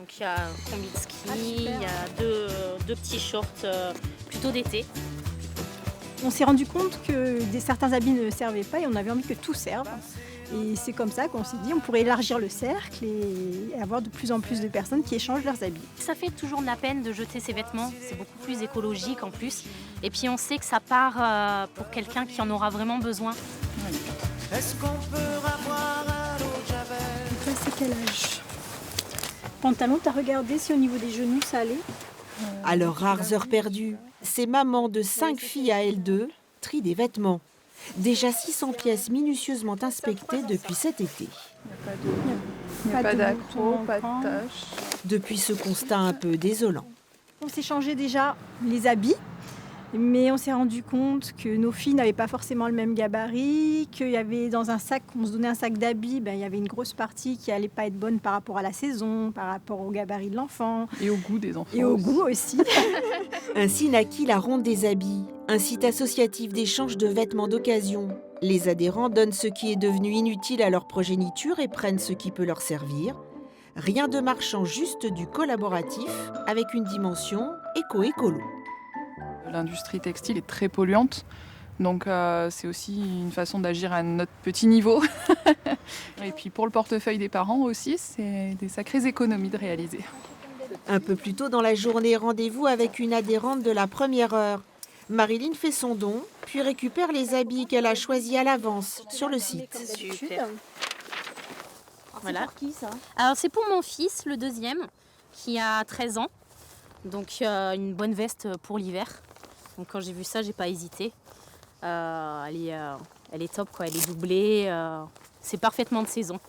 Donc il y a un combi de ski, il y a deux petits shorts plutôt d'été. On s'est rendu compte que certains habits ne servaient pas et on avait envie que tout serve. Et c'est comme ça qu'on s'est dit on pourrait élargir le cercle et avoir de plus en plus de personnes qui échangent leurs habits. Ça fait toujours de la peine de jeter ses vêtements, c'est beaucoup plus écologique en plus. Et puis on sait que ça part pour quelqu'un qui en aura vraiment besoin. Est-ce qu'on peut avoir un eau de Javel? Toi, c'est quel âge? Pantalon, t'as regardé si au niveau des genoux ça allait? À leurs rares heures perdues, ces mamans de 5 filles à L2 trient des vêtements. Déjà 600 pièces minutieusement inspectées depuis cet été. Il n'y a pas d'accro, pas de taches. Depuis ce constat un peu désolant. On s'est changé déjà les habits, mais on s'est rendu compte que nos filles n'avaient pas forcément le même gabarit, qu'il y avait dans un sac, on se donnait un sac d'habits, il y avait une grosse partie qui n'allait pas être bonne par rapport à la saison, par rapport au gabarit de l'enfant. Et au goût des enfants. Et au goût aussi. Ainsi naquit la Ronde des habits, un site associatif d'échange de vêtements d'occasion. Les adhérents donnent ce qui est devenu inutile à leur progéniture et prennent ce qui peut leur servir. Rien de marchand, juste du collaboratif, avec une dimension éco-écolo. L'industrie textile est très polluante, donc c'est aussi une façon d'agir à notre petit niveau. Et puis pour le portefeuille des parents aussi, c'est des sacrées économies de réaliser. Un peu plus tôt dans la journée, rendez-vous avec une adhérente de la première heure. Marilyn fait son don, puis récupère les habits qu'elle a choisis à l'avance sur le site. Super. Voilà. C'est pour qui ça? Alors c'est pour mon fils, le deuxième, qui a 13 ans. Donc une bonne veste pour l'hiver. Donc quand j'ai vu ça, j'ai pas hésité. Elle est top, quoi. Elle est doublée. C'est parfaitement de saison.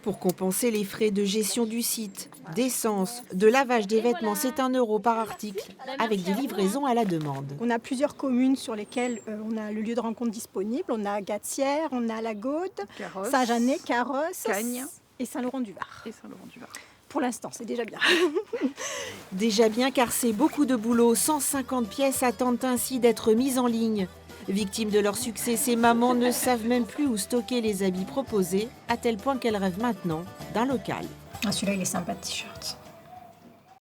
Pour compenser les frais de gestion du site, d'essence, de lavage des vêtements, c'est 1 € par article, avec des livraisons à la demande. On a plusieurs communes sur lesquelles on a le lieu de rencontre disponible. On a Gatière, on a La Gaude, Carrosse, Saint-Jeannet, Carrosse Cagnes et Saint-Laurent-du-Var. et Saint-Laurent-du-Var. Pour l'instant, c'est déjà bien. Déjà bien car c'est beaucoup de boulot, 150 pièces attendent ainsi d'être mises en ligne. Victimes de leur succès, ces mamans ne savent même plus où stocker les habits proposés, à tel point qu'elles rêvent maintenant d'un local. Ah, celui-là, il est sympa, de t-shirt.